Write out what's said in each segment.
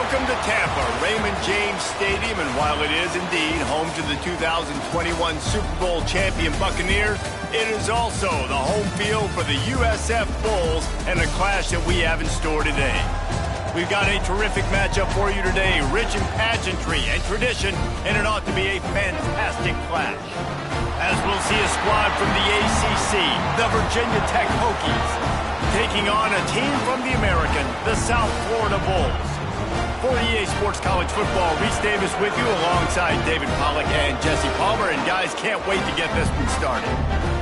Welcome to Tampa, Raymond James Stadium, and while it is indeed home to the 2021 Super Bowl champion Buccaneers, it is also the home field for the USF Bulls and a clash that we have in store today. We've got a terrific matchup for you today, rich in pageantry and tradition, and it ought to be a fantastic clash. As we'll see a squad from the ACC, the Virginia Tech Hokies, taking on a team from the American, the South Florida Bulls. For EA Sports College Football, Reese Davis with you alongside David Pollack and Jesse Palmer. And guys, can't wait to get this one started.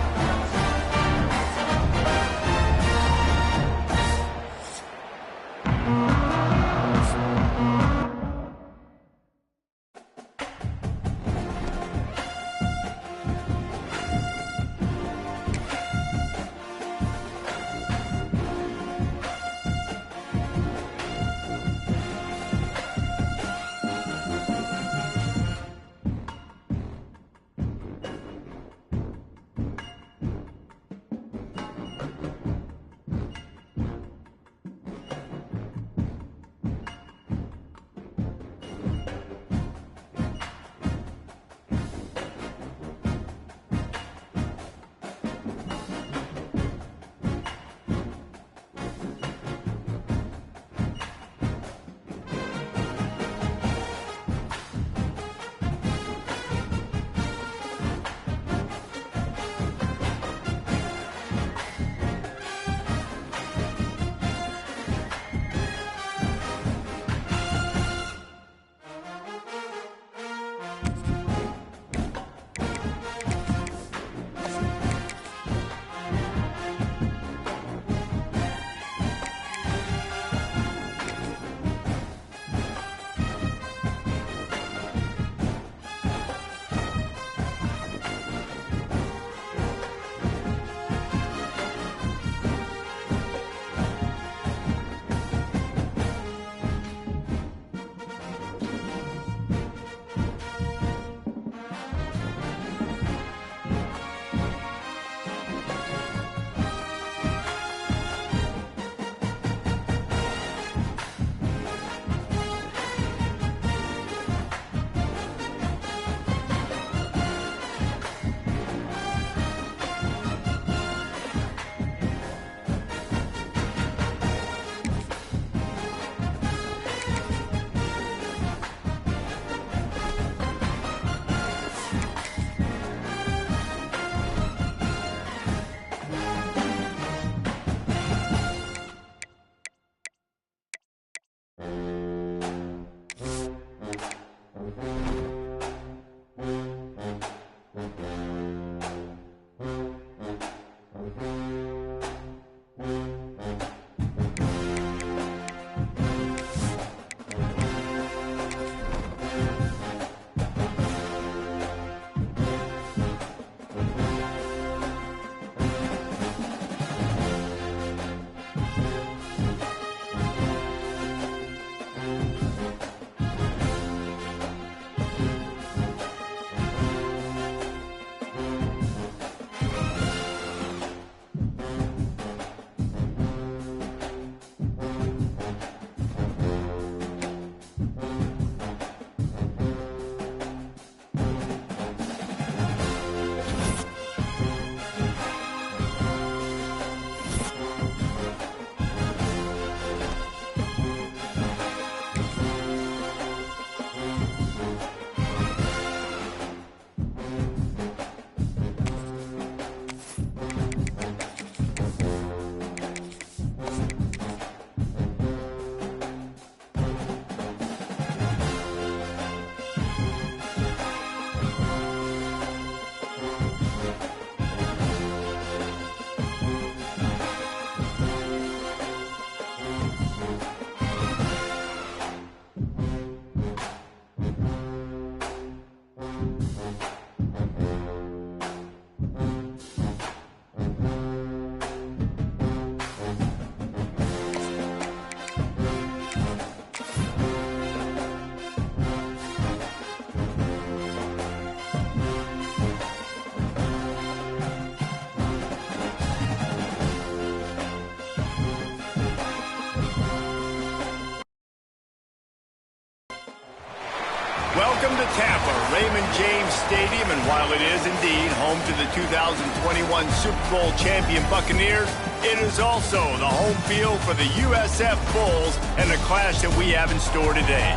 Welcome to Tampa, Raymond James Stadium, and while it is indeed home to the 2021 Super Bowl champion Buccaneers, it is also the home field for the USF Bulls and the clash that we have in store today.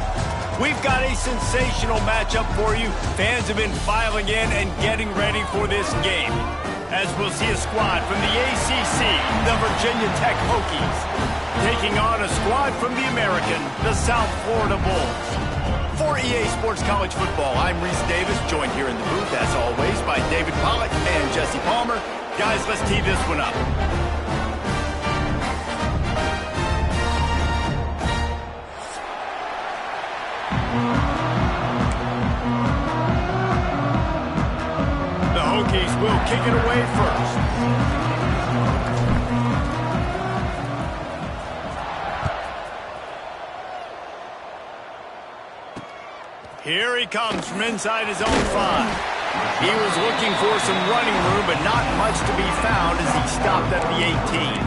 We've got a sensational matchup for you. Fans have been filing in and getting ready for this game, as we'll see a squad from the ACC, the Virginia Tech Hokies, taking on a squad from the American, the South Florida Bulls. For EA Sports College Football, I'm Reese Davis, joined here in the booth, as always, by David Pollack and Jesse Palmer. Guys, let's tee this one up. The Hokies will kick it away first. Here he comes from inside his own 5. He was looking for some running room, but not much to be found as he stopped at the 18.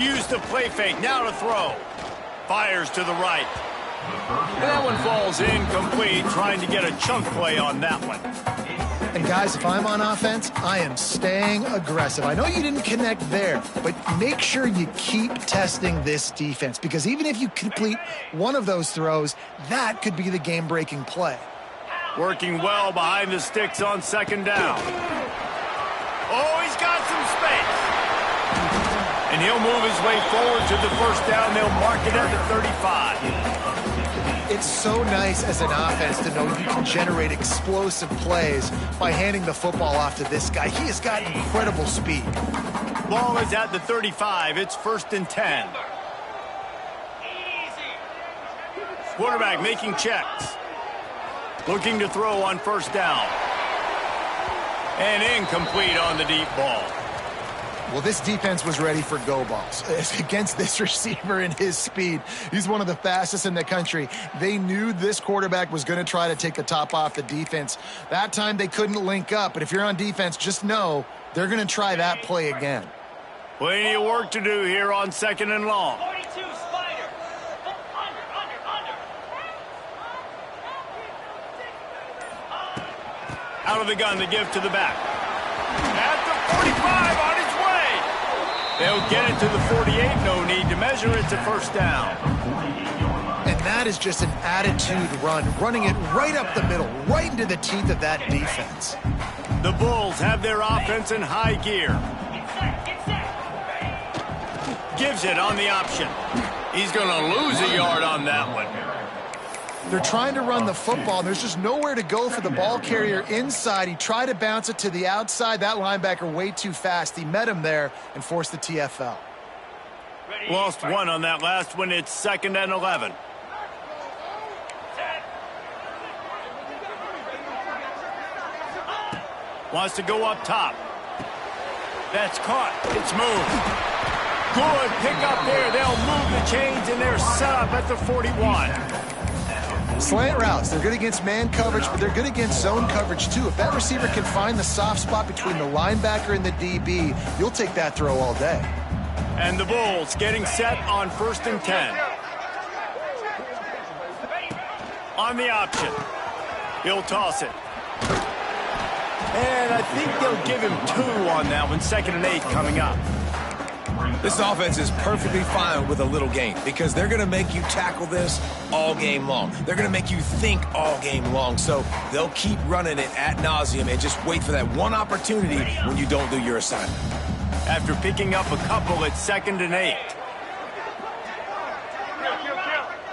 Used to play fake, now to throw. Fires to the right. And that one falls incomplete, trying to get a chunk play on that one. And guys, if I'm on offense, I am staying aggressive. I know you didn't connect there, but make sure you keep testing this defense, because even if you complete one of those throws, that could be the game-breaking play. Working well behind the sticks on second down. Oh, he's got some space. And he'll move his way forward to the first down. They'll mark it at the 35. It's so nice as an offense to know you can generate explosive plays by handing the football off to this guy. He has got incredible speed. Ball is at the 35. It's 1st and 10. Quarterback making checks. Looking to throw on first down. And incomplete on the deep ball. Well, this defense was ready for go balls against this receiver and his speed. He's one of the fastest in the country. They knew this quarterback was going to try to take the top off the defense. That time they couldn't link up, but if you're on defense, just know they're going to try that play again. Plenty of work to do here on 2nd and long. 42 Spider. Out of the gun, the give to the back. At the 45 on his way. They'll get it to the 48. No need to measure it to first down. And that is just an attitude run, running it right up the middle, right into the teeth of that defense. The Bulls have their offense in high gear. Gives it on the option. He's going to lose a yard on that one. They're trying to run the football. There's just nowhere to go for the ball carrier inside. He tried to bounce it to the outside. That linebacker way too fast. He met him there and forced the TFL. Lost one on that last one. It's 2nd and 11. Wants to go up top. That's caught. It's moved. Good pick up there. They'll move the chains, and they're set up at the 41. Slant routes, they're good against man coverage, but they're good against zone coverage too. If that receiver can find the soft spot between the linebacker and the DB, you'll take that throw all day. And the Bulls getting set on 1st and 10. On the option. He'll toss it. And I think they'll give him 2 on that one. 2nd and 8 coming up. This offense is perfectly fine with a little game because they're going to make you tackle this all game long. They're going to make you think all game long. So they'll keep running it ad nauseum and just wait for that one opportunity when you don't do your assignment. After picking up a couple at 2nd and 8.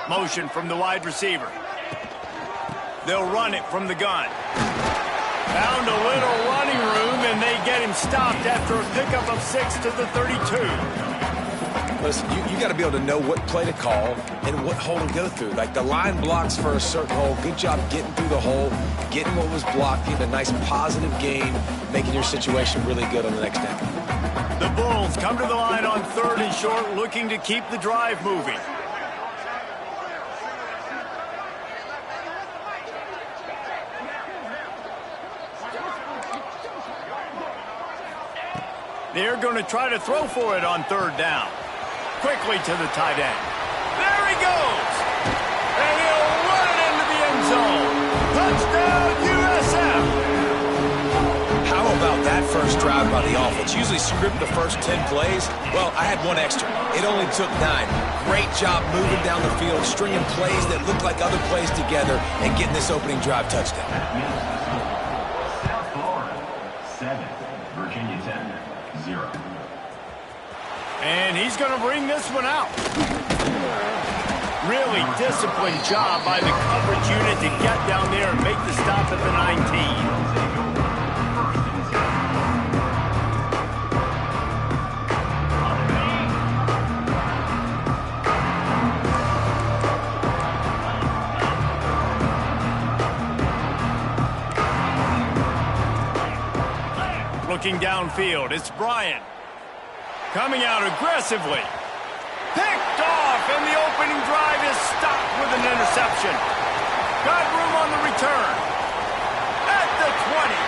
Motion from the wide receiver. They'll run it from the gun. Found a little running room, and they get him stopped after a pickup of 6 to the 32. Listen, you got to be able to know what play to call and what hole to go through. Like the line blocks for a certain hole. Good job getting through the hole, getting what was blocked, getting a nice positive gain, making your situation really good on the next down. The Bulls come to the line on 3rd and short, looking to keep the drive moving. They're going to try to throw for it on 3rd down. Quickly to the tight end. There he goes! And he'll run it into the end zone. Touchdown, USF! How about that first drive by the offense? Usually script the first 10 plays. Well, I had one extra. It only took 9. Great job moving down the field, stringing plays that look like other plays together, and getting this opening drive touchdown. South Florida, 7. Virginia 10. 0. And he's going to bring this one out. Really disciplined job by the coverage unit to get down there and make the stop at the 19. Looking downfield, it's Bryant. Coming out aggressively. Picked off, and the opening drive is stopped with an interception. Got room on the return. At the 20.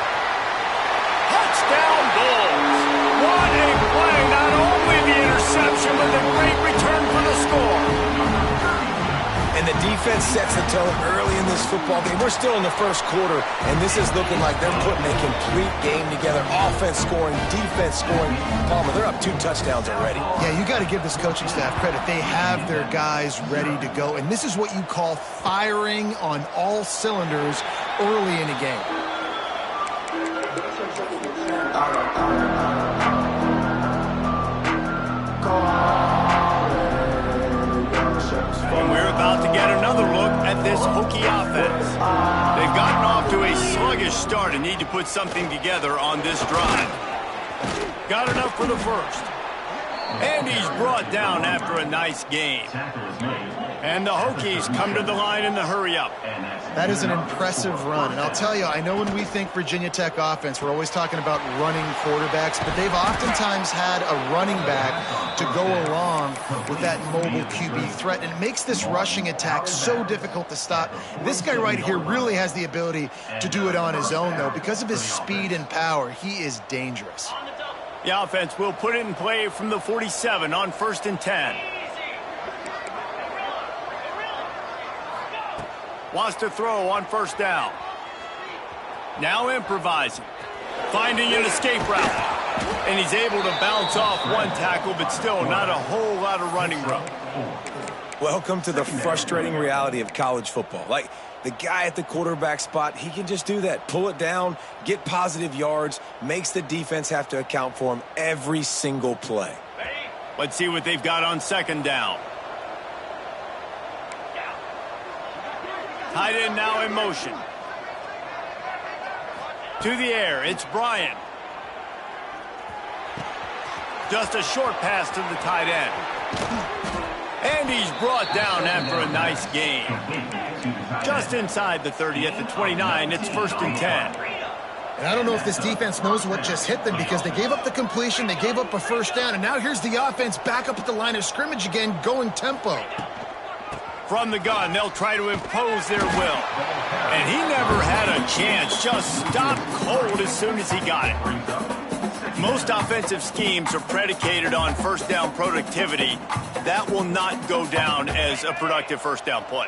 Touchdown Bulls. What a play. Not only the interception, but the great return for the score. And the defense sets the tone early in this football game. We're still in the first quarter, and this is looking like they're putting a complete game together. Offense scoring, defense scoring. Palmer, they're up 2 touchdowns already. Yeah, you got to give this coaching staff credit. They have their guys ready to go, and this is what you call firing on all cylinders early in a game. And we're about to get another look at this Hokie offense. They've gotten off to a sluggish start and need to put something together on this drive. Got enough for the first. And he's brought down after a nice gain. And the Hokies come to the line in the hurry-up. That is an impressive run. And I'll tell you, I know when we think Virginia Tech offense, we're always talking about running quarterbacks, but they've oftentimes had a running back to go along with that mobile QB threat. And it makes this rushing attack so difficult to stop. This guy right here really has the ability to do it on his own, though. Because of his speed and power, he is dangerous. The offense will put it in play from the 47 on 1st and 10. Wants to throw on 1st down. Now improvising. Finding an escape route. And he's able to bounce off one tackle, but still not a whole lot of running room. Welcome to the frustrating reality of college football. Like, the guy at the quarterback spot, he can just do that. Pull it down, get positive yards, makes the defense have to account for him every single play. Let's see what they've got on 2nd down. Tight end now in motion. To the air, it's Bryant. Just a short pass to the tight end. And he's brought down after a nice gain. Just inside the 30 at the 29, it's 1st and 10. And I don't know if this defense knows what just hit them because they gave up the completion, they gave up a 1st down, and now here's the offense back up at the line of scrimmage again, going tempo. From the gun, they'll try to impose their will. And he never had a chance, just stopped cold as soon as he got it. Most offensive schemes are predicated on 1st down productivity. That will not go down as a productive 1st down play.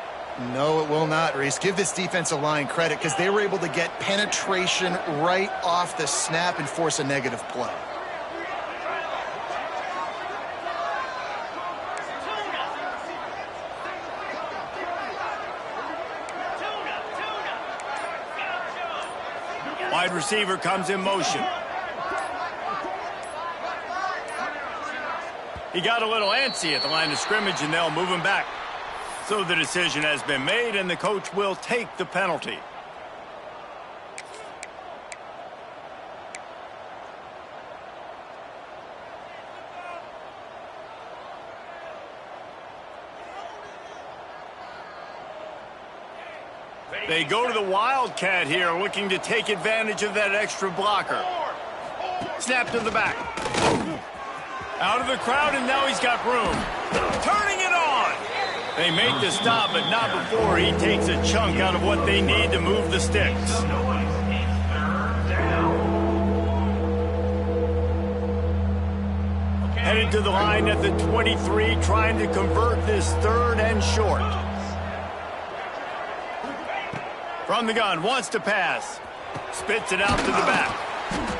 No, it will not, Reese. Give this defensive line credit because they were able to get penetration right off the snap and force a negative play. Wide receiver comes in motion. He got a little antsy at the line of scrimmage, and they'll move him back. So the decision has been made, and the coach will take the penalty. They go to the Wildcat here, looking to take advantage of that extra blocker. Snap to the back. Out of the crowd, and now he's got room. Turning it on. They make the stop, but not before he takes a chunk out of what they need to move the sticks. Headed to the line at the 23, trying to convert this third and short. From the gun, wants to pass. Spits it out to the back.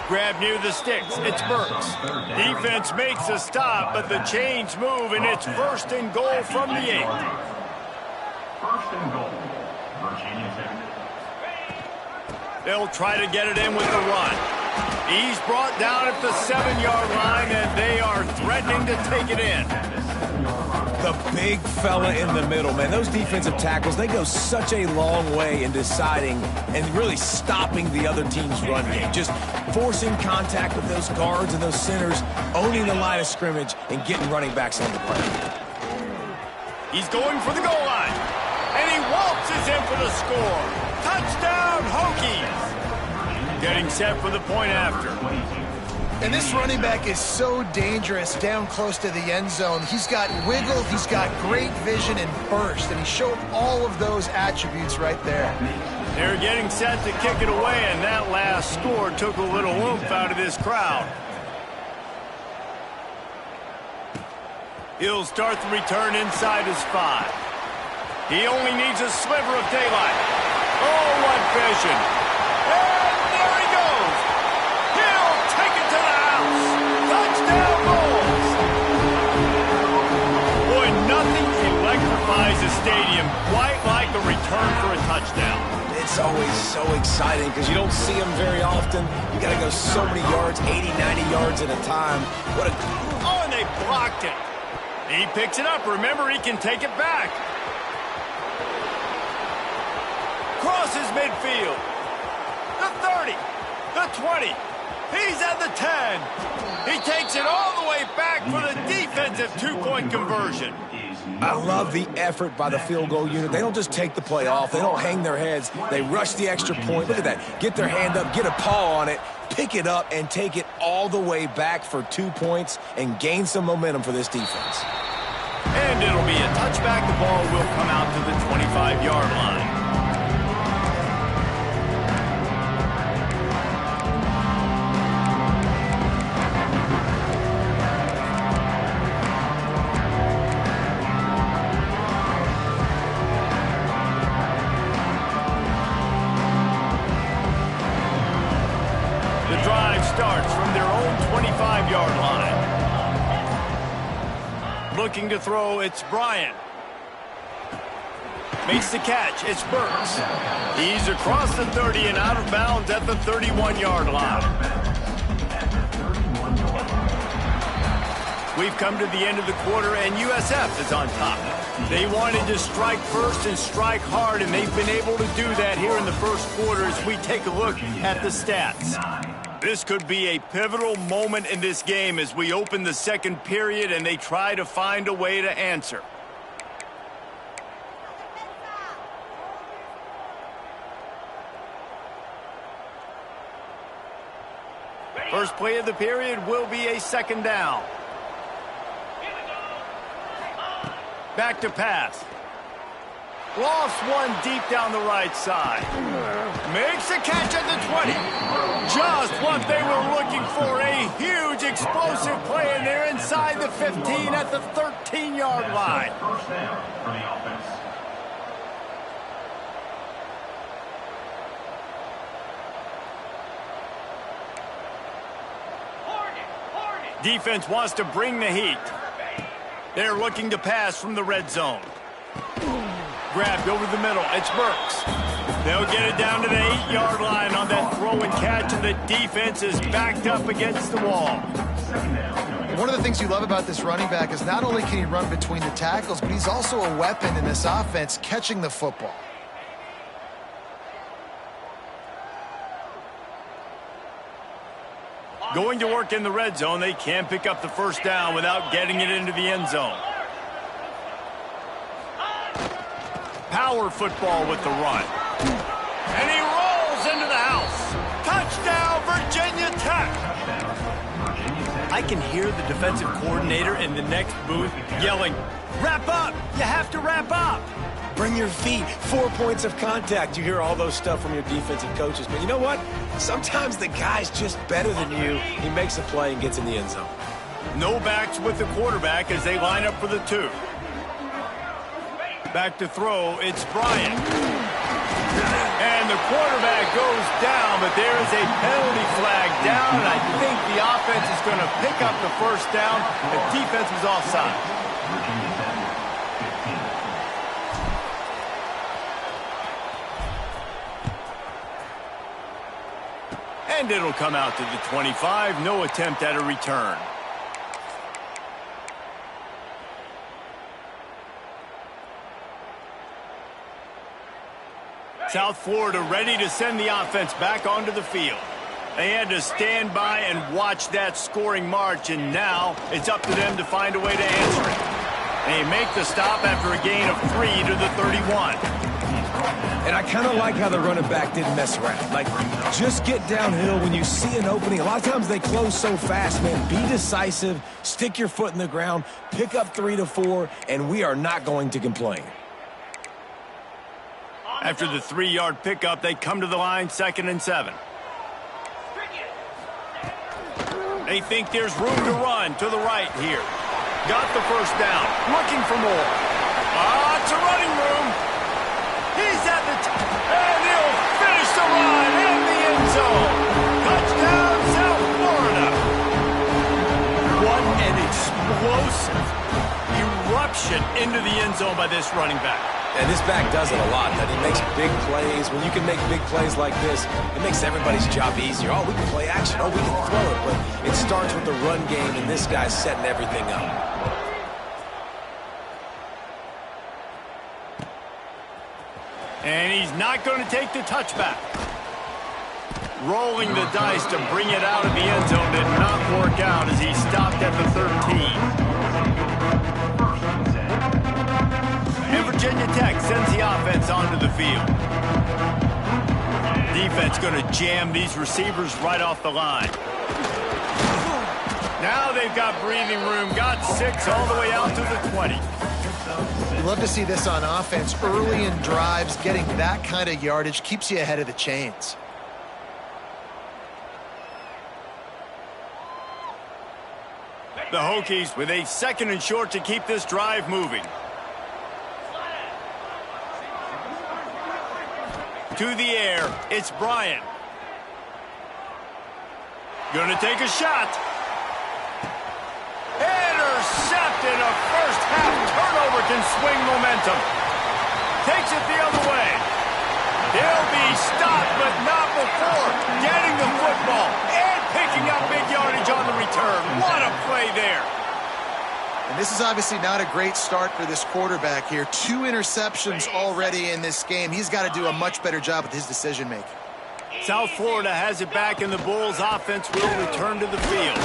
Grab near the sticks. It's Burks. Defense makes a stop, but the chains move, and it's first and goal from the 8. First and goal, Virginia Tech. They'll try to get it in with the run. He's brought down at the 7-yard line, and they are threatening to take it in. The big fella in the middle, man. Those defensive tackles, they go such a long way in deciding and really stopping the other team's run game. Just forcing contact with those guards and those centers, owning the line of scrimmage, and getting running backs on the play. He's going for the goal line, and he waltzes in for the score. Touchdown, Hokies! Getting set for the point after. And this running back is so dangerous down close to the end zone. He's got wiggle, he's got great vision and burst, and he showed all of those attributes right there. They're getting set to kick it away, and that last score took a little oomph out of this crowd. He'll start the return inside his 5. He only needs a sliver of daylight. Oh, what vision! And there he goes! He'll take it to the house! Touchdown, Bulls! Boy, nothing electrifies a stadium quite like a return for a touchdown. It's always so exciting because you don't see them very often. You got to go so many yards, 80, 90 yards at a time. Oh, and they blocked it. He picks it up. Remember, he can take it back. Crosses midfield. The 30. The 20. He's at the 10. He takes it all the way back for the defensive 2-point conversion. I love the effort by the field goal unit. They don't just take the play off. They don't hang their heads. They rush the extra point. Look at that. Get their hand up, get a paw on it, pick it up, and take it all the way back for 2 points and gain some momentum for this defense. And it'll be a touchback. The ball will come out to the 25-yard line. The drive starts from their own 25-yard line. Looking to throw, it's Bryant. Makes the catch, it's Burks. He's across the 30 and out of bounds at the 31-yard line. We've come to the end of the quarter, and USF is on top. They wanted to strike first and strike hard, and they've been able to do that here in the first quarter as we take a look at the stats. This could be a pivotal moment in this game as we open the second period and they try to find a way to answer. First play of the period will be a second down. Back to pass. Lost one deep down the right side. Makes a catch at the 20. Just what they were looking for. A huge explosive play, and they're inside the 15 at the 13-yard line. First down for the offense. Defense wants to bring the heat. They're looking to pass from the red zone. Grabbed over the middle. It's Burks. They'll get it down to the 8-yard line on that throw and catch, and the defense is backed up against the wall. One of the things you love about this running back is not only can he run between the tackles, but he's also a weapon in this offense catching the football. Going to work in the red zone, they can't pick up the first down without getting it into the end zone. Power football with the run. And he rolls into the house. Touchdown, Virginia Tech. I can hear the defensive coordinator in the next booth yelling, "Wrap up! You have to wrap up!" Bring your feet. 4 points of contact. You hear all those stuff from your defensive coaches. But you know what? Sometimes the guy's just better than you. He makes a play and gets in the end zone. No backs with the quarterback as they line up for the 2. Back to throw, it's Bryant. And the quarterback goes down, but there is a penalty flag down, and I think the offense is going to pick up the first down. The defense was offside. Virginia Tech, 15. And it'll come out to the 25. No attempt at a return. South Florida ready to send the offense back onto the field. They had to stand by and watch that scoring march, and now it's up to them to find a way to answer it. They make the stop after a gain of 3 to the 31. And I kind of like how the running back didn't mess around. Like, just get downhill when you see an opening. A lot of times they close so fast, man. Be decisive, stick your foot in the ground, pick up 3 to 4, and we are not going to complain. After the 3-yard pickup, they come to the line, 2nd and 7. They think there's room to run to the right here. Got the first down, looking for more. It's a running room. He's at the and he'll finish the run in the end zone. Touchdown, South Florida. What an explosive eruption into the end zone by this running back. And this back does it a lot. That he makes big plays. When you can make big plays like this, it makes everybody's job easier. Oh, we can play action. Oh, we can throw it. But it starts with the run game, and this guy's setting everything up. And he's not going to take the touchback. Rolling the dice to bring it out of the end zone did not work out as he stopped at the 13. And Virginia Tech sends the offense onto the field. Defense going to jam these receivers right off the line. Now they've got breathing room, got 6 all the way out to the 20. You love to see this on offense. Early in drives, getting that kind of yardage keeps you ahead of the chains. The Hokies with a 2nd and short to keep this drive moving. To the air, it's Bryant. Gonna take a shot. Intercepted. A first half turnover can swing momentum. Takes it the other way. They'll be stopped, but not before getting the football and picking up big yardage on the return. What a play there. And this is obviously not a great start for this quarterback here. 2 interceptions already in this game. He's got to do a much better job with his decision-making. South Florida has it back, and the Bulls offense will return to the field.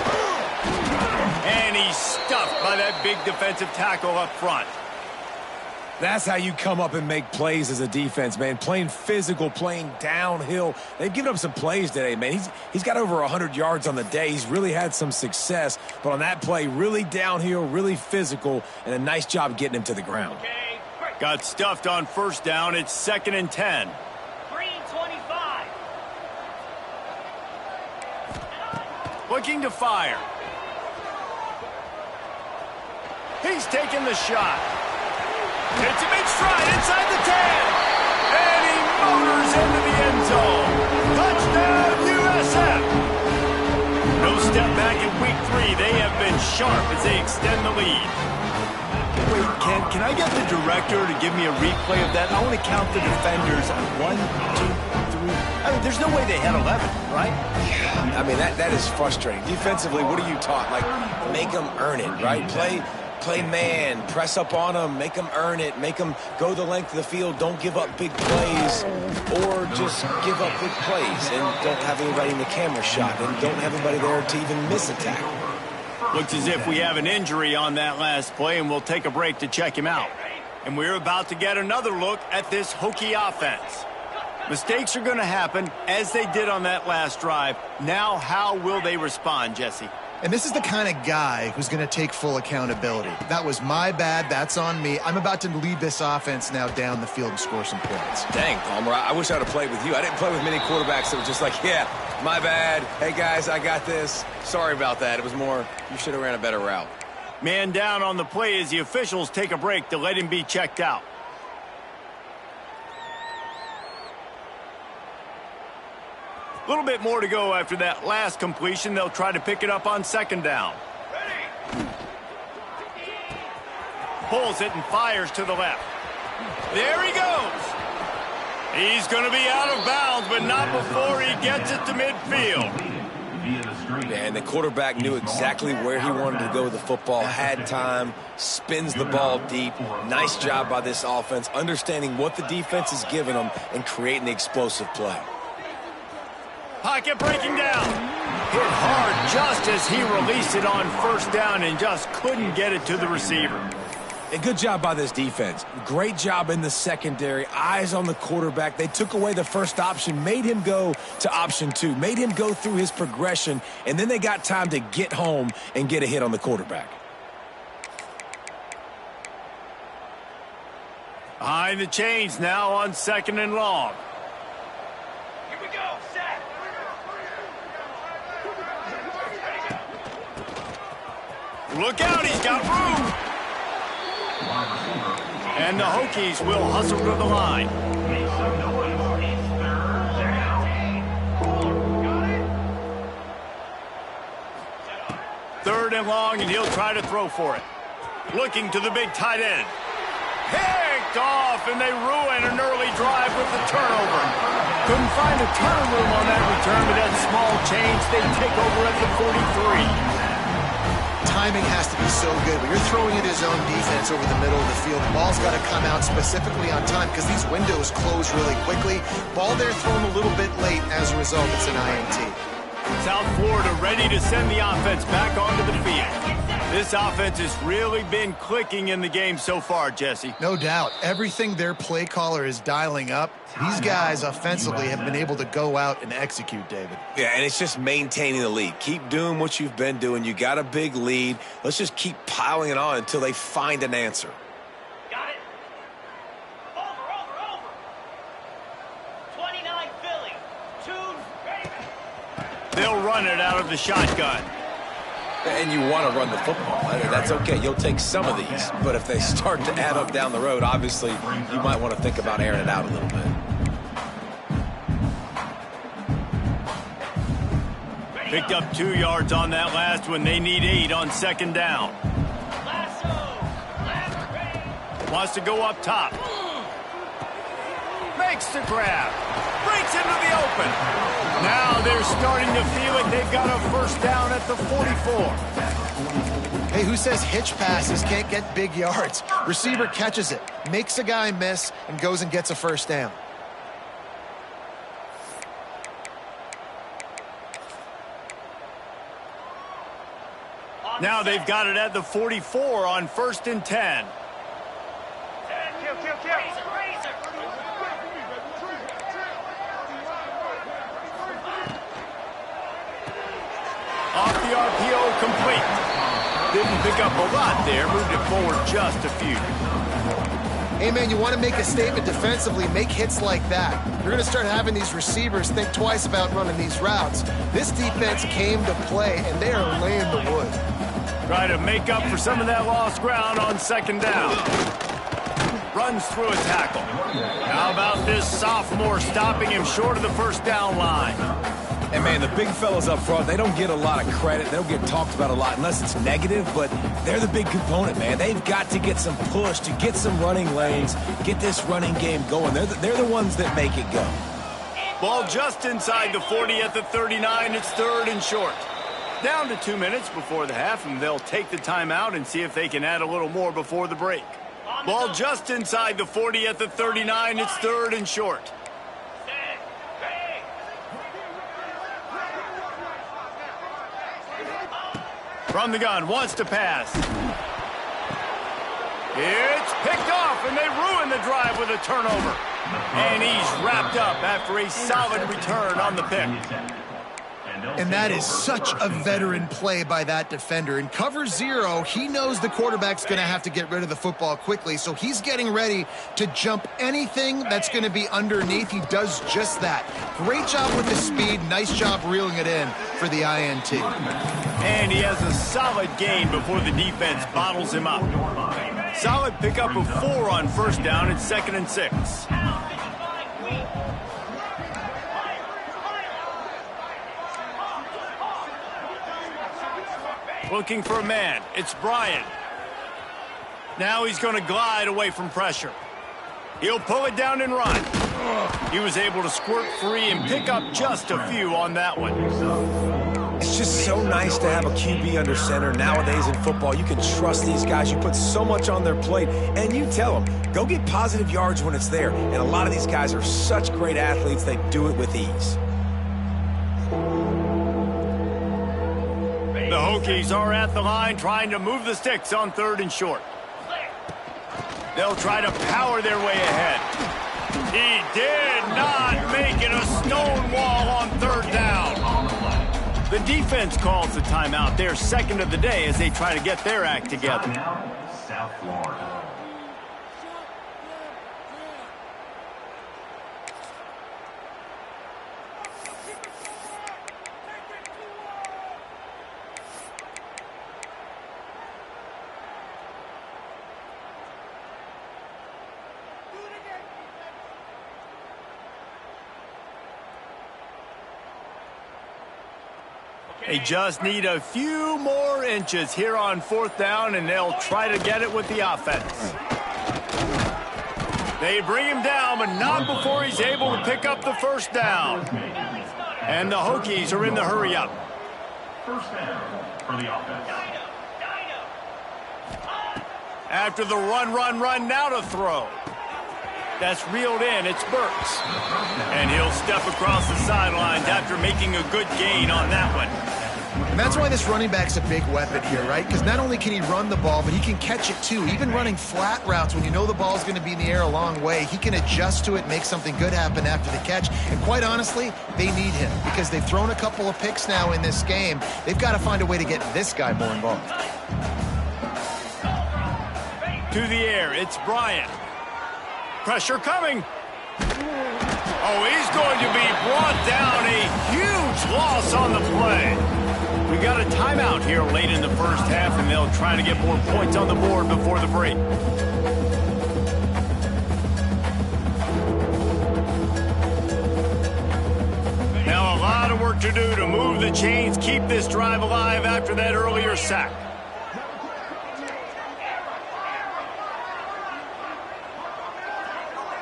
And he's stuffed by that big defensive tackle up front. That's how you come up and make plays as a defense, man. Playing physical, playing downhill. They've given up some plays today, man. He's got over 100 yards on the day. He's really had some success. But on that play, really downhill, really physical, and a nice job getting him to the ground. Got stuffed on first down. It's 2nd and 10. 3:25. Looking to fire. He's taking the shot. Hits him in stride inside the 10. And he motors into the end zone. Touchdown, USF. No step back in week 3. They have been sharp as they extend the lead. Wait, can I get the director to give me a replay of that? I want to count the defenders. 1, 2, 3. I mean, there's no way they had 11, right? I mean, that is frustrating. Defensively, what are you taught? Like, make them earn it, right? Play man, press up on them, make them earn it, make them go the length of the field, don't give up big plays, or just give up big plays and don't have anybody in the camera shot and don't have anybody there to even miss a tackle. Looks as if we have an injury on that last play, and we'll take a break to check him out. And we're about to get another look at this Hokie offense. Mistakes are going to happen, as they did on that last drive. Now, how will they respond, Jesse? And this is the kind of guy who's going to take full accountability. That was my bad. That's on me. I'm about to lead this offense now down the field and score some points. Dang, Palmer, I wish I would have played with you. I didn't play with many quarterbacks that were just like, yeah, my bad. Hey, guys, I got this. Sorry about that. It was more, you should have ran a better route. Man down on the play as the officials take a break to let him be checked out. A little bit more to go after that last completion. They'll try to pick it up on second down. Pulls it and fires to the left. There he goes. He's going to be out of bounds, but not before he gets it to midfield. Yeah, and the quarterback knew exactly where he wanted to go with the football, had time, spins the ball deep. Nice job by this offense, understanding what the defense is giving them and creating the explosive play. Pocket breaking down. Hit hard just as he released it on first down and just couldn't get it to the receiver. A good job by this defense. Great job in the secondary. Eyes on the quarterback. They took away the first option, made him go to option 2, made him go through his progression, and then they got time to get home and get a hit on the quarterback. Behind the chains now on second and long. Here we go, set. Look out, he's got room. And the Hokies will hustle to the line. Make some noise. It's third down. Third and long, and he'll try to throw for it. Looking to the big tight end. Picked off, and they ruin an early drive with the turnover. Couldn't find a ton of room on that return, but that small change, they take over at the 43. Timing has to be so good. When you're throwing at his own defense over the middle of the field, the ball's got to come out specifically on time because these windows close really quickly. Ball there thrown a little bit late. As a result, it's an INT. South Florida ready to send the offense back onto the field. This offense has really been clicking in the game so far, Jesse. No doubt. Everything their play caller is dialing up, these guys offensively have been able to go out and execute, David. Yeah, and it's just maintaining the lead. Keep doing what you've been doing. You got a big lead. Let's just keep piling it on until they find an answer. Got it. Over. 29 Philly. 2 Ravens. They'll run it out of the shotgun. And you want to run the football. That's okay. You'll take some of these. But if they start to add up down the road, obviously, you might want to think about airing it out a little bit. Picked up 2 yards on that last one. They need 8 on second down. Wants to go up top. Makes the grab. Breaks into the open. Now they're starting to feel it. They've got a first down at the 44. Hey, who says hitch passes can't get big yards? Receiver catches it, makes a guy miss, and goes and gets a first down. Now they've got it at the 44 on 1st and 10. Razor. Off the RPO, complete. Didn't pick up a lot there, moved it forward just a few. Hey, man, you want to make a statement defensively, make hits like that. You're going to start having these receivers think twice about running these routes. This defense came to play, and they are laying the wood. Try to make up for some of that lost ground on second down. Runs through a tackle. How about this sophomore stopping him short of the first down line? And, man, the big fellas up front, they don't get a lot of credit. They don't get talked about a lot unless it's negative, but they're the big component, man. They've got to get some push, to get some running lanes, get this running game going. They're the ones that make it go. Ball just inside the 40 at the 39. It's 3rd and short. Down to 2 minutes before the half, and they'll take the timeout and see if they can add a little more before the break. Ball just inside the 40 at the 39. It's 3rd and short. From the gun, wants to pass. It's picked off, and they ruin the drive with a turnover. And he's wrapped up after a solid return on the pick. And that is such a veteran play by that defender. In cover 0, he knows the quarterback's going to have to get rid of the football quickly, so he's getting ready to jump anything that's going to be underneath. He does just that. Great job with the speed. Nice job reeling it in for the INT. And he has a solid gain before the defense bottles him up. Solid pickup of 4 on first down and 2nd and 6. Looking for a man. It's Bryant. Now he's going to glide away from pressure. He'll pull it down and run. He was able to squirt free and pick up just a few on that one. It's just so nice to have a QB under center. Nowadays in football, you can trust these guys. You put so much on their plate, and you tell them, go get positive yards when it's there. And a lot of these guys are such great athletes, they do it with ease. The Hokies are at the line trying to move the sticks on 3rd and short. They'll try to power their way ahead. He did not make it a stone wall on 3rd down. The defense calls the timeout. Their 2nd of the day as they try to get their act together. South Florida. They just need a few more inches here on 4th down, and they'll try to get it with the offense. They bring him down, but not before he's able to pick up the 1st down. And the Hokies are in the hurry up. 1st down for the offense. After the run, now to throw. That's reeled in. It's Burks. And he'll step across the sidelines after making a good gain on that one. And that's why this running back's a big weapon here, right? Because not only can he run the ball, but he can catch it too. Even running flat routes when you know the ball's going to be in the air a long way, he can adjust to it, make something good happen after the catch. And quite honestly, they need him because they've thrown a couple of picks now in this game. They've got to find a way to get this guy more involved. To the air, it's Bryant. Pressure coming. Oh, he's going to be brought down. A huge loss on the play. We got a timeout here late in the 1st half, and they'll try to get more points on the board before the break. Now a lot of work to do to move the chains, keep this drive alive after that earlier sack.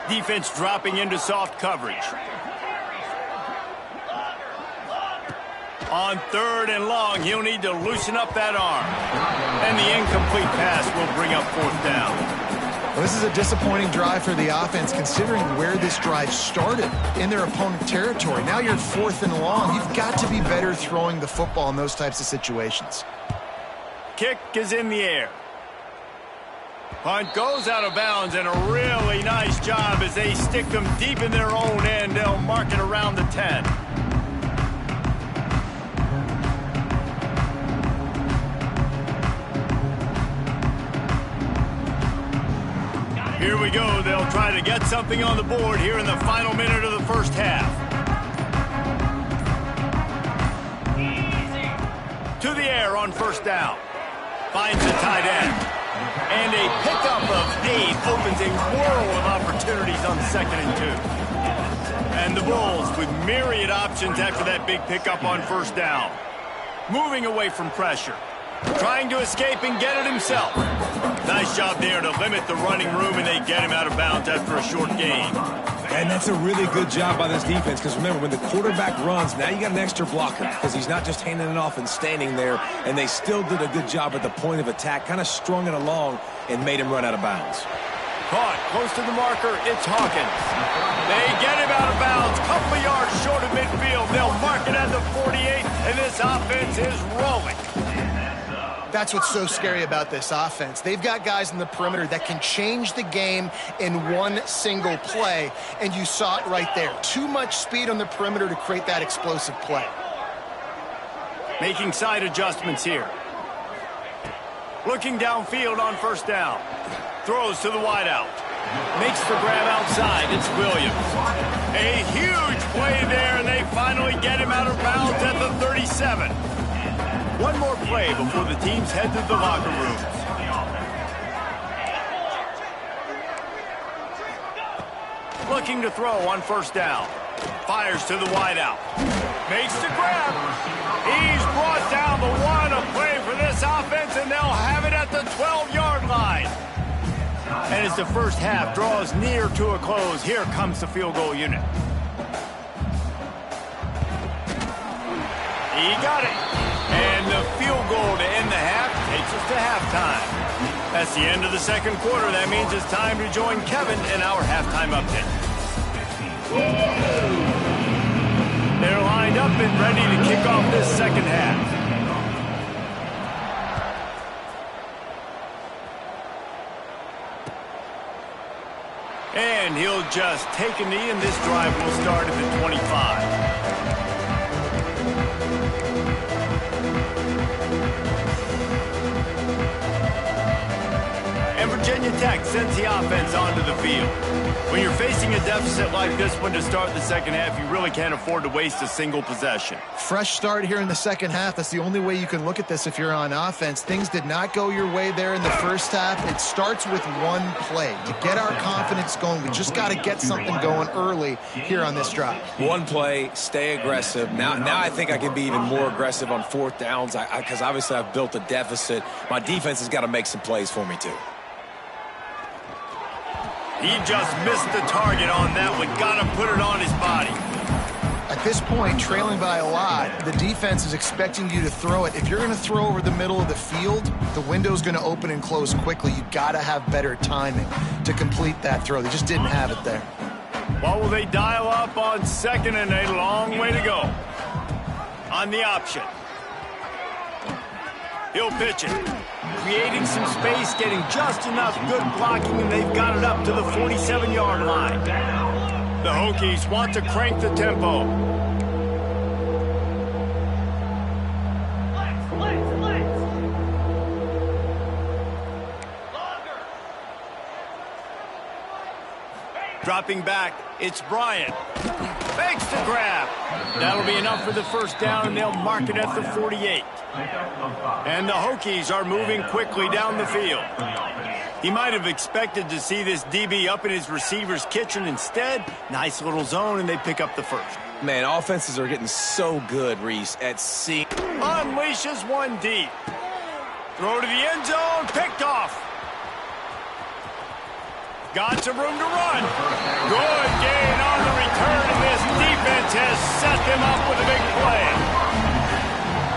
Defense dropping into soft coverage. On 3rd and long, he'll need to loosen up that arm. And the incomplete pass will bring up 4th down. Well, this is a disappointing drive for the offense considering where this drive started in their opponent territory. Now you're 4th and long. You've got to be better throwing the football in those types of situations. Kick is in the air. Punt goes out of bounds, and a really nice job as they stick them deep in their own end. They'll mark it around the 10. Here we go. They'll try to get something on the board here in the final minute of the 1st half. To the air on 1st down. Finds the tight end. And a pickup of 8 opens a world of opportunities on 2nd and 2. And the Bulls with myriad options after that big pickup on 1st down. Moving away from pressure. Trying to escape and get it himself. Nice job there to limit the running room, and they get him out of bounds after a short gain. And that's a really good job by this defense because remember, when the quarterback runs, now you got an extra blocker because he's not just handing it off and standing there, and they still did a good job at the point of attack, kind of strung it along and made him run out of bounds. Caught close to the marker, it's Hawkins. They get him out of bounds, couple of yards short of midfield. They'll mark it at the 48, and this offense is rolling. That's what's so scary about this offense. They've got guys in the perimeter that can change the game in one single play, and you saw it right there. Too much speed on the perimeter to create that explosive play. Making side adjustments here. Looking downfield on first down. Throws to the wideout. Makes the grab outside. It's Williams. A huge play there, and they finally get him out of bounds at the 37. One more play before the teams head to the locker rooms. Looking to throw on first down. Fires to the wideout. Makes the grab. He's brought down the one. A play for this offense, and they'll have it at the 12-yard line. And as the first half draws near to a close, here comes the field goal unit. He got it. And the field goal to end the half takes us to halftime. That's the end of the second quarter. That means it's time to join Kevin in our halftime update. They're lined up and ready to kick off this second half. And he'll just take a knee, and this drive will start at the 25. And Virginia Tech sends the offense onto the field. When you're facing a deficit like this one to start the second half, you really can't afford to waste a single possession. Fresh start here in the second half. That's the only way you can look at this if you're on offense. Things did not go your way there in the first half. It starts with one play. To get our confidence going, we just got to get something going early here on this drive. One play, stay aggressive. Now I think I can be even more aggressive on fourth downs because obviously I've built a deficit. My defense has got to make some plays for me too. He just missed the target on that one. Got to put it on his body. At this point, trailing by a lot, the defense is expecting you to throw it. If you're going to throw over the middle of the field, the window's going to open and close quickly. You've got to have better timing to complete that throw. They just didn't have it there. What will they dial up on second and a long way to go? On the option. He'll pitch it. Creating some space, getting just enough good blocking, and they've got it up to the 47-yard line. The Hokies want to crank the tempo. Dropping back, it's Bryant. Fakes the grab. That'll be enough for the first down, and they'll mark it at the 48. And the Hokies are moving quickly down the field. He might have expected to see this DB up in his receiver's kitchen. Instead, nice little zone, and they pick up the first. Man, offenses are getting so good, Reese, at seeing. Unleashes one deep. Throw to the end zone, picked off. Got some room to run. Good gain on the return, and this defense has set them up with a big play.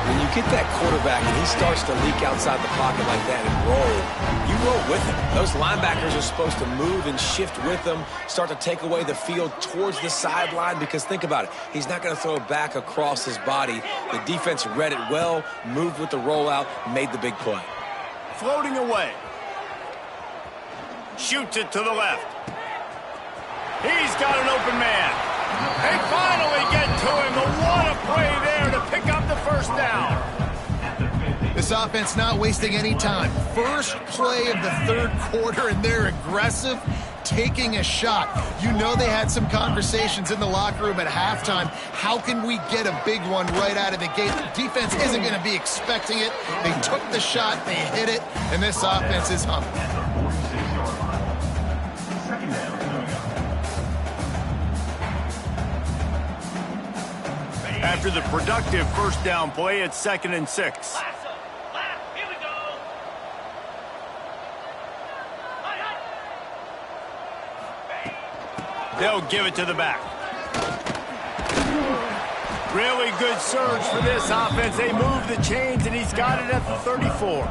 When you get that quarterback and he starts to leak outside the pocket like that and roll, you roll with him. Those linebackers are supposed to move and shift with him, start to take away the field towards the sideline, because think about it. He's not going to throw it back across his body. The defense read it well, moved with the rollout, made the big play. Floating away. Shoots it to the left. He's got an open man. They finally get to him. What a play there to pick up the first down. This offense not wasting any time. First play of the third quarter, and they're aggressive, taking a shot. You know they had some conversations in the locker room at halftime. How can we get a big one right out of the gate? The defense isn't going to be expecting it. They took the shot, they hit it, and this offense is humming. After the productive first down play, it's 2nd and 6. Here we go. They'll give it to the back. Really good surge for this offense. They move the chains, and he's got it at the 34.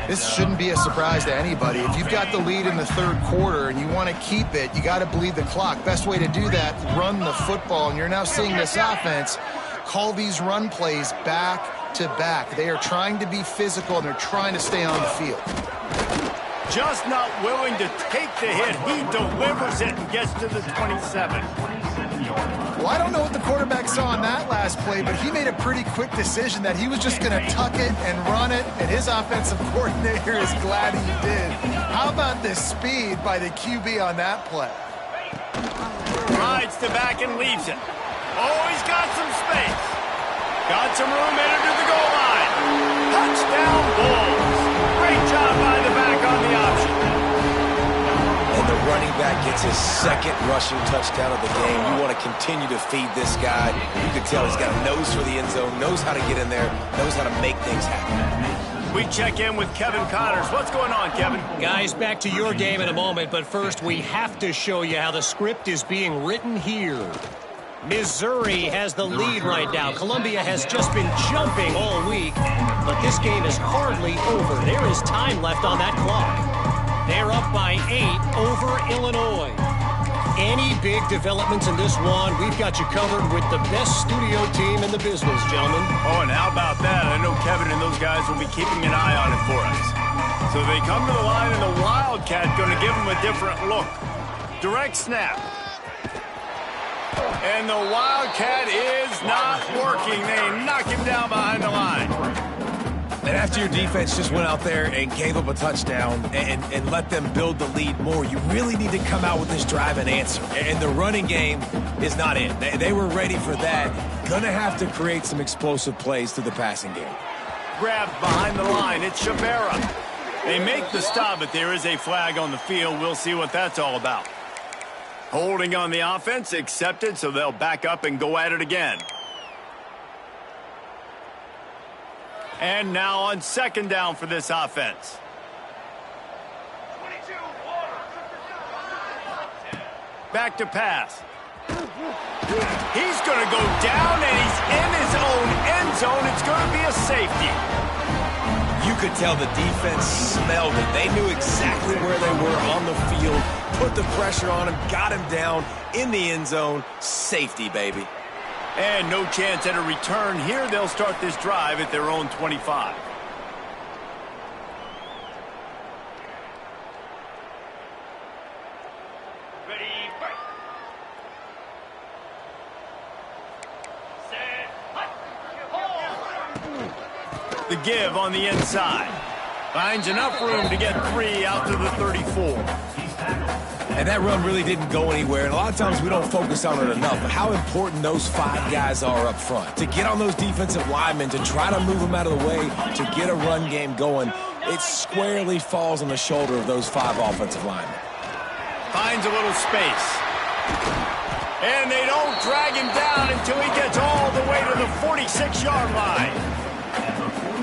This shouldn't be a surprise to anybody. If you've got the lead in the third quarter and you want to keep it, you got to bleed the clock. Best way to do that, run the football. And you're now seeing this offense call these run plays back back-to-back. They are trying to be physical, and they're trying to stay on the field. Just not willing to take the hit. He delivers it and gets to the 27. Well, I don't know what the quarterback saw in that last play, but he made a pretty quick decision that he was just going to tuck it and run it, and his offensive coordinator is glad he did. How about the speed by the QB on that play? Rides to back and leaves it. Oh, he's got some space. Got some room headed to the goal line. Touchdown, Bulls. Great job by the back on the option. And the running back gets his second rushing touchdown of the game. You want to continue to feed this guy. You can tell he's got a nose for the end zone, knows how to get in there, knows how to make things happen. We check in with Kevin Connors. What's going on, Kevin? Guys, back to your game in a moment, but first we have to show you how the script is being written here. Missouri has the lead right now. Columbia has just been jumping all week, but this game is hardly over. There is time left on that clock. They're up by 8 over Illinois. Any big developments in this one, we've got you covered with the best studio team in the business, gentlemen. Oh, and how about that? I know Kevin and those guys will be keeping an eye on it for us. So they come to the line, and the Wildcat going to give them a different look. Direct snap. And the Wildcat is not working. They knock him down behind the line. And after your defense just went out there and gave up a touchdown and let them build the lead more, you really need to come out with this drive and answer. And the running game is not in. They were ready for that. Going to have to create some explosive plays through the passing game. Grabbed behind the line. It's Shabera. They make the stop, but there is a flag on the field. We'll see what that's all about. Holding on the offense, accepted, so they'll back up and go at it again. And now on second down for this offense. Back to pass. He's going to go down, and he's in his own end zone. It's going to be a safety. You could tell the defense smelled it. They knew exactly where they were on the field, put the pressure on him, got him down in the end zone. Safety, baby. And no chance at a return here. They'll start this drive at their own 25. Ready, fight. Set, hold. The give on the inside. Finds enough room to get 3 out to the 34. And that run really didn't go anywhere. And a lot of times we don't focus on it enough. But how important those 5 guys are up front. To get on those defensive linemen, to try to move them out of the way, to get a run game going, it squarely falls on the shoulder of those 5 offensive linemen. Finds a little space. And they don't drag him down until he gets all the way to the 46-yard line.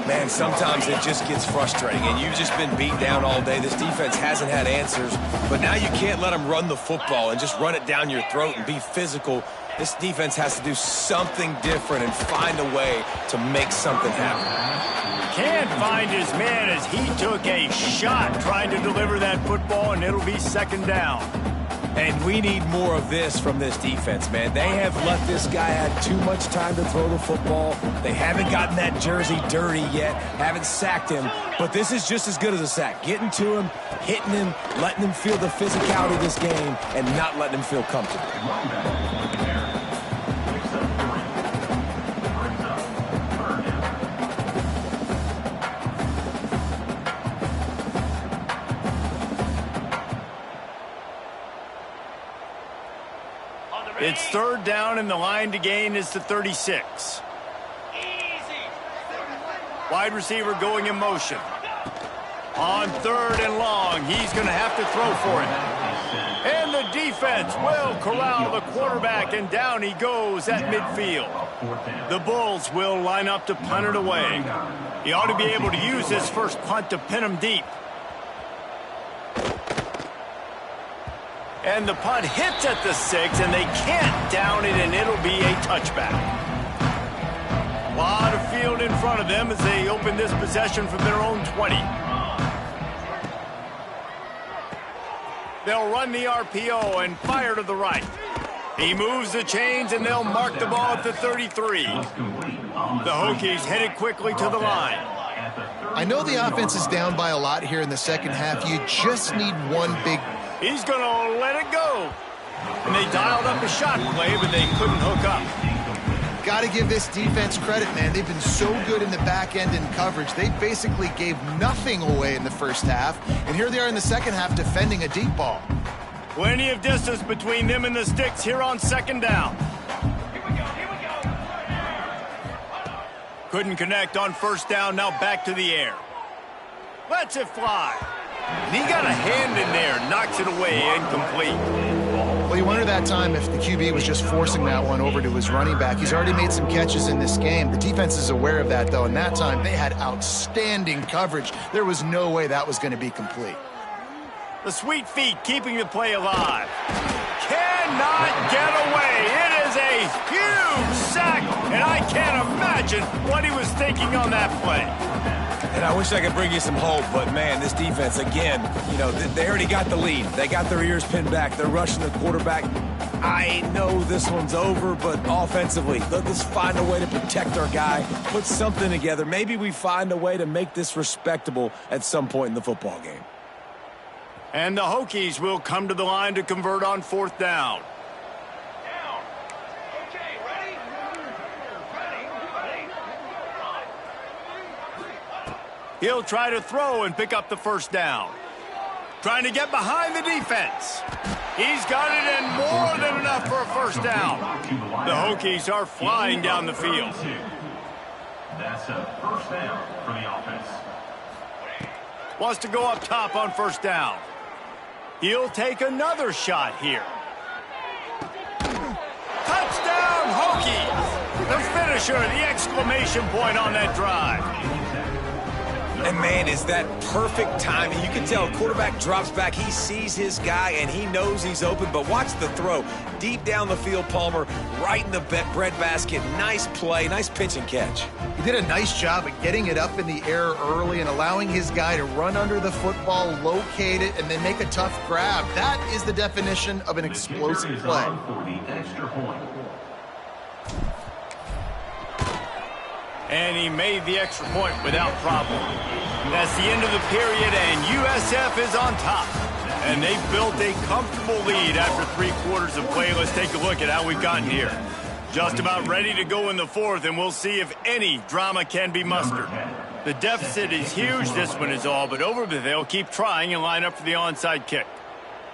Man, sometimes it just gets frustrating, and you've just been beat down all day. This defense hasn't had answers, but now you can't let them run the football and just run it down your throat and be physical. This defense has to do something different and find a way to make something happen. Can't find his man as he took a shot trying to deliver that football, and it'll be second down. And we need more of this from this defense, man. They have let this guy have too much time to throw the football. They haven't gotten that jersey dirty yet, haven't sacked him. But this is just as good as a sack. Getting to him, hitting him, letting him feel the physicality of this game, and not letting him feel comfortable. It's third down, and the line to gain is to 36. Wide receiver going in motion. On third and long, he's going to have to throw for it. And the defense will corral the quarterback, and down he goes at midfield. The Bulls will line up to punt it away. He ought to be able to use his first punt to pin him deep. And the punt hits at the 6, and they can't down it, and it'll be a touchback. A lot of field in front of them as they open this possession from their own 20. They'll run the RPO and fire to the right. He moves the chains, and they'll mark the ball at the 33. The Hokies headed quickly to the line. I know the offense is down by a lot here in the second half. You just need one big... He's going to let it go. And they dialed up a shot play, but they couldn't hook up. Got to give this defense credit, man. They've been so good in the back end in coverage. They basically gave nothing away in the first half. And here they are in the second half defending a deep ball. Plenty of distance between them and the sticks here on second down. Couldn't connect on first down, now back to the air. Lets it fly. And he got a hand in there, knocks it away, incomplete. Well, you wonder that time if the QB was just forcing that one over to his running back. He's already made some catches in this game. The defense is aware of that, though, and that time they had outstanding coverage. There was no way that was going to be complete. The sweet feet keeping the play alive. Cannot get away. It is a huge sack, and I can't imagine what he was thinking on that play. And I wish I could bring you some hope, but, man, this defense, again, you know, they already got the lead. They got their ears pinned back. They're rushing the quarterback. I know this one's over, but offensively, let's find a way to protect our guy, put something together. Maybe we find a way to make this respectable at some point in the football game. And the Hokies will come to the line to convert on fourth down. He'll try to throw and pick up the first down. Trying to get behind the defense. He's got it in more than enough for a first down. The Hokies are flying down the field. That's a first down for the offense. Wants to go up top on first down. He'll take another shot here. Touchdown, Hokies! The finisher, the exclamation point on that drive. And, man, is that perfect timing. You can tell quarterback drops back. He sees his guy, and he knows he's open. But watch the throw. Deep down the field, Palmer, right in the bread basket. Nice play, nice pitch and catch. He did a nice job of getting it up in the air early and allowing his guy to run under the football, locate it, and then make a tough grab. That is the definition of an explosive play. For the extra point. And he made the extra point without problem. That's the end of the period, and USF is on top. And they built a comfortable lead after 3 quarters of play. Let's take a look at how we've gotten here. Just about ready to go in the fourth, and we'll see if any drama can be mustered. The deficit is huge. This one is all but over, but they'll keep trying and line up for the onside kick.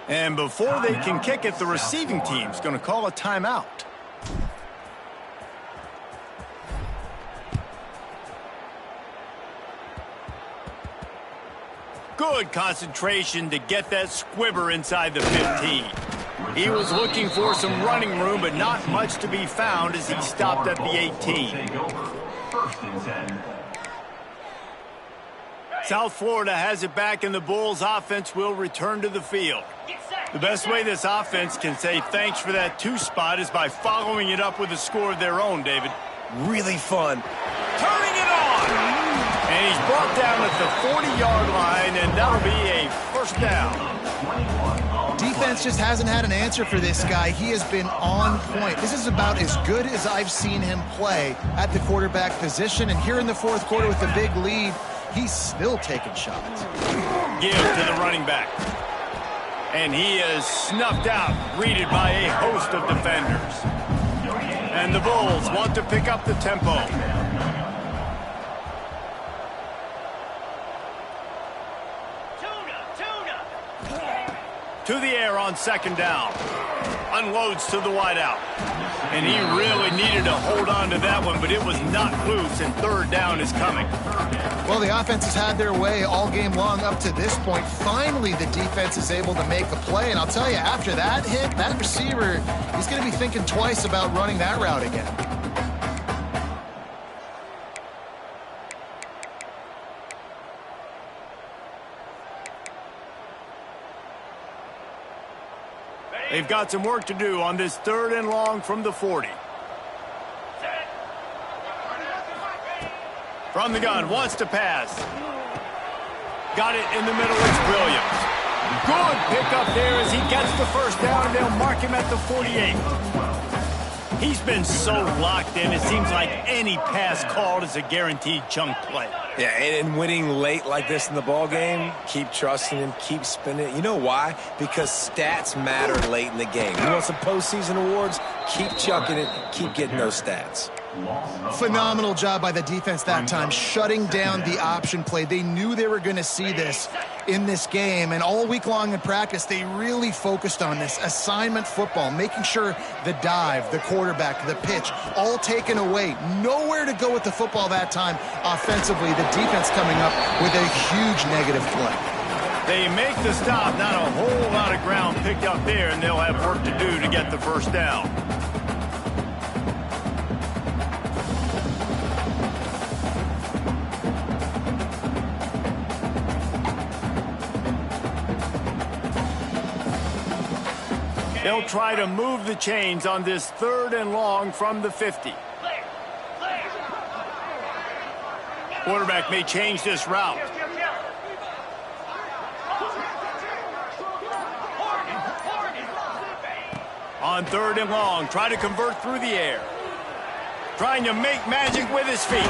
And before they can kick it, the receiving team's going to call a timeout. Good concentration to get that squibber inside the 15. He was looking for some running room, but not much to be found as he stopped at the 18. First and 10. South Florida has it back, and the Bulls offense will return to the field. The best way this offense can say thanks for that 2 spot is by following it up with a score of their own, David. Really fun. Turning it on! And he's brought down at the 40-yard line, and that'll be a first down. Defense just hasn't had an answer for this guy. He has been on point. This is about as good as I've seen him play at the quarterback position. And here in the fourth quarter with the big lead, he's still taking shots. Give to the running back. And he is snuffed out, greeted by a host of defenders. And the Bulls want to pick up the tempo. To the air on second down. Unloads to the wideout. And he really needed to hold on to that one, but it was not loose, and third down is coming. Well, the offense has had their way all game long up to this point. Finally, the defense is able to make a play. And I'll tell you, after that hit, that receiver, he's going to be thinking twice about running that route again. They've got some work to do on this 3rd and long from the 40. From the gun, wants to pass. Got it in the middle, it's Williams. Good pick up there as he gets the first down, and they'll mark him at the 48. He's been so locked in, it seems like any pass called is a guaranteed chunk play. Yeah, and winning late like this in the ball game, keep trusting him, keep spinning it. You know why? Because stats matter late in the game. You want some postseason awards? Keep chucking it, keep getting those stats. Phenomenal job by the defense that time, shutting down the option play. They knew they were going to see this in this game, and all week long in practice, they really focused on this assignment football, making sure the dive, the quarterback, the pitch, all taken away. Nowhere to go with the football that time offensively. The defense coming up with a huge negative play. They make the stop, not a whole lot of ground picked up there, and they'll have work to do to get the first down. They'll try to move the chains on this 3rd and long from the 50. Quarterback may change this route. On 3rd and long, try to convert through the air. Trying to make magic with his feet.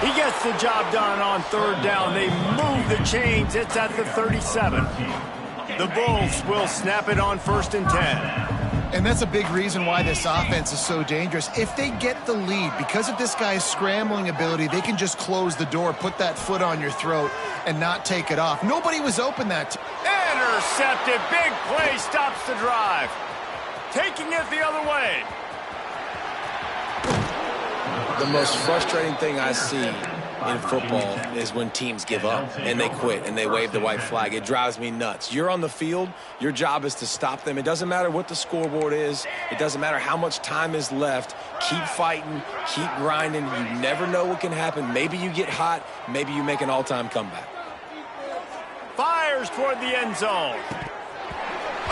He gets the job done on 3rd down. They move the chains. It's at the 37. The Bulls will snap it on 1st and 10. And that's a big reason why this offense is so dangerous. If they get the lead, because of this guy's scrambling ability, they can just close the door, put that foot on your throat, and not take it off. Nobody was open that time. Intercepted. Big play stops the drive. Taking it the other way. The most frustrating thing I see in football is when teams give up and they quit and they wave the white flag. It drives me nuts. You're on the field. Your job is to stop them. It doesn't matter what the scoreboard is. It doesn't matter how much time is left. Keep fighting. Keep grinding. You never know what can happen. Maybe you get hot. Maybe you make an all-time comeback. Fires toward the end zone.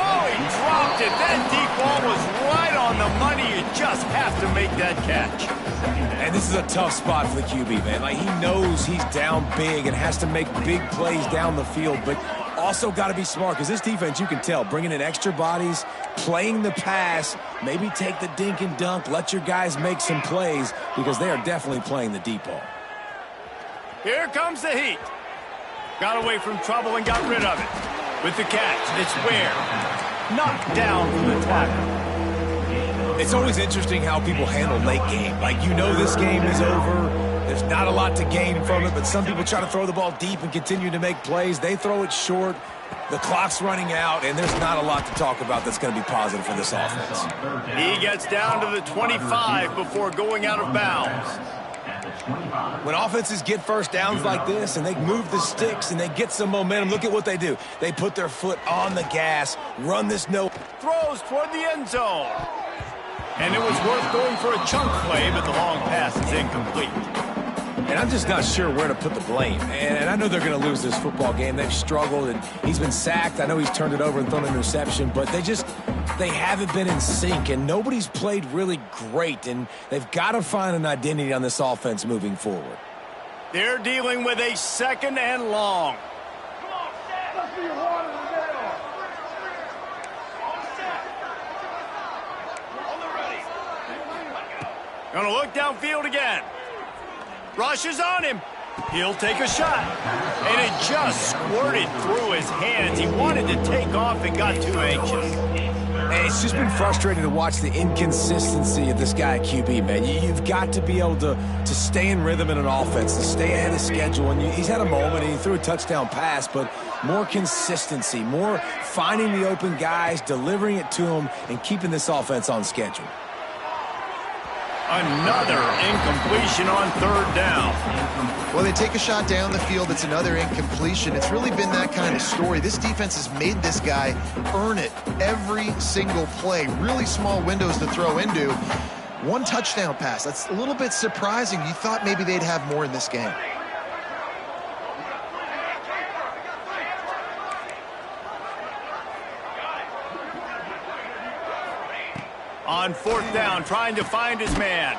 Oh, he dropped it. That deep ball was right on the money. You just have to make that catch. And this is a tough spot for the QB, man. Like, he knows he's down big and has to make big plays down the field, but also got to be smart because this defense, you can tell, bringing in extra bodies, playing the pass, maybe take the dink and dunk, let your guys make some plays because they are definitely playing the deep ball. Here comes the heat. Got away from trouble and got rid of it. With the catch, it's Ware. Knocked down from the tackle. It's always interesting how people handle late game. Like, you know this game is over. There's not a lot to gain from it, but some people try to throw the ball deep and continue to make plays. They throw it short. The clock's running out, and there's not a lot to talk about that's going to be positive for this offense. He gets down to the 25 before going out of bounds. When offenses get first downs like this and they move the sticks and they get some momentum, look at what they do. They put their foot on the gas, run this no. Throws toward the end zone. And it was worth going for a chunk play, but the long pass is incomplete. And I'm just not sure where to put the blame. And I know they're going to lose this football game. They've struggled, and he's been sacked. I know he's turned it over and thrown an interception, but they haven't been in sync, and nobody's played really great, and they've got to find an identity on this offense moving forward. They're dealing with a 2nd and long. Gonna look downfield again. Rushes on him. He'll take a shot. And it just squirted through his hands. He wanted to take off and got too anxious. And it's just been frustrating to watch the inconsistency of this guy at QB, man. You've got to be able to stay in rhythm in an offense, to stay ahead of schedule. And he's had a moment, and he threw a touchdown pass, but more consistency, more finding the open guys, delivering it to them, and keeping this offense on schedule. Another incompletion on 3rd down. Well, they take a shot down the field. It's another incompletion. It's really been that kind of story. This defense has made this guy earn it every single play. Really small windows to throw into. 1 touchdown pass. That's a little bit surprising. You thought maybe they'd have more in this game. On 4th down, trying to find his man.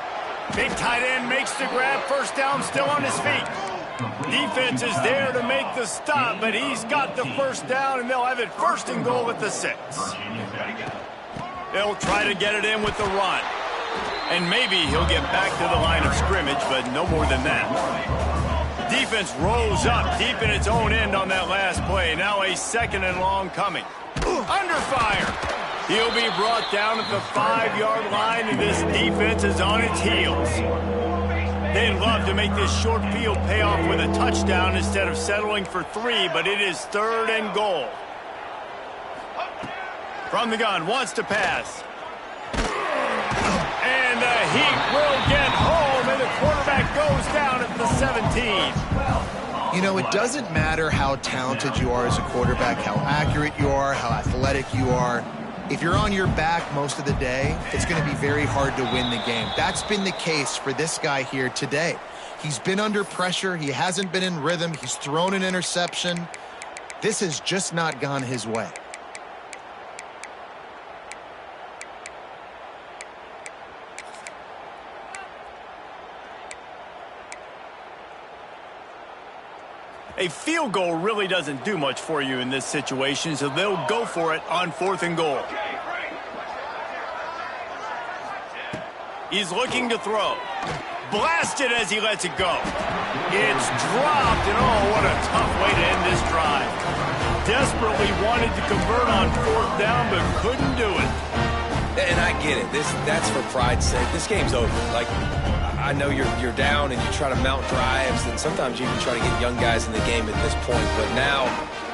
Big tight end makes the grab. 1st down, still on his feet. Defense is there to make the stop, but he's got the 1st down, and they'll have it 1st and goal at the 6. They'll try to get it in with the run. And maybe he'll get back to the line of scrimmage, but no more than that. Defense rolls up deep in its own end on that last play. Now a 2nd and long coming. Under fire. He'll be brought down at the 5-yard line, and this defense is on its heels. They'd love to make this short field pay off with a touchdown instead of settling for 3, but it is 3rd and goal. From the gun, wants to pass. And the Heat will get home, and the quarterback goes down at the 17. You know, it doesn't matter how talented you are as a quarterback, how accurate you are, how athletic you are. If you're on your back most of the day, it's going to be very hard to win the game. That's been the case for this guy here today. He's been under pressure. He hasn't been in rhythm. He's thrown an interception. This has just not gone his way. A field goal really doesn't do much for you in this situation, so they'll go for it on 4th and goal. He's looking to throw. Blasted as he lets it go. It's dropped, and oh, what a tough way to end this drive. Desperately wanted to convert on 4th down, but couldn't do it. And I get it. That's for pride's sake. This game's over. Like, I know you're down and you try to mount drives, and sometimes you even try to get young guys in the game at this point. But now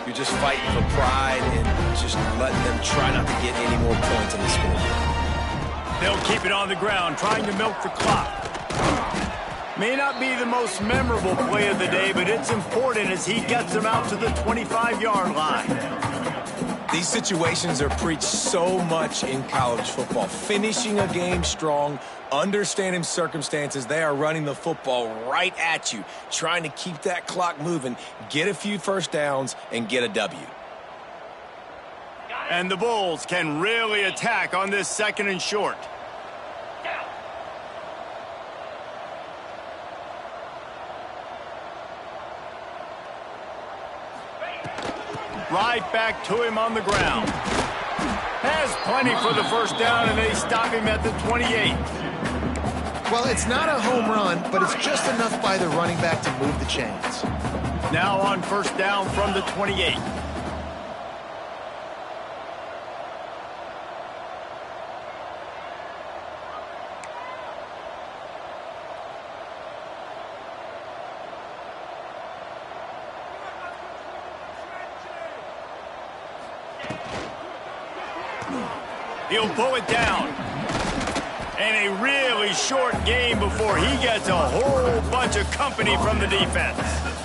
you're just fighting for pride and just letting them try not to get any more points in the scoreboard. They'll keep it on the ground, trying to milk the clock. May not be the most memorable play of the day, but it's important as he gets them out to the 25-yard line. These situations are preached so much in college football. Finishing a game strong, understanding circumstances. They are running the football right at you, trying to keep that clock moving, get a few first downs, and get a W. And the Bulls can really attack on this 2nd and short. Right back to him on the ground. Has plenty for the first down, and they stop him at the 28. Well, it's not a home run, but it's just enough by the running back to move the chains. Now on 1st down from the 28. He'll pull it down. And a really short game before he gets a whole bunch of company from the defense.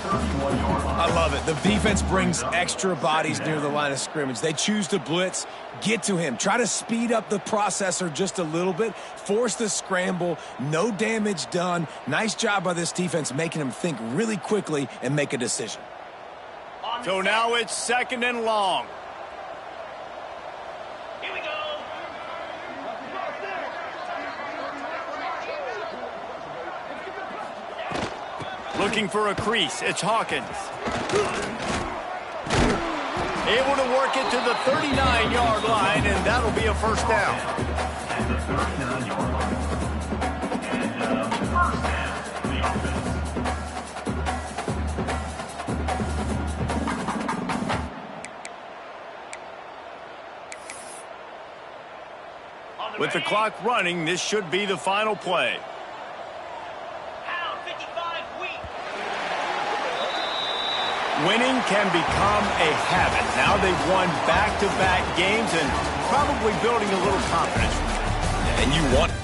I love it. The defense brings extra bodies near the line of scrimmage. They choose to blitz, get to him, try to speed up the processor just a little bit, force the scramble, no damage done. Nice job by this defense making him think really quickly and make a decision. So now it's 2nd and long. Looking for a crease. It's Hawkins. Able to work it to the 39-yard line, and that'll be a first down. With the clock running, this should be the final play. Winning can become a habit. Now they've won back-to-back games and probably building a little confidence. And you want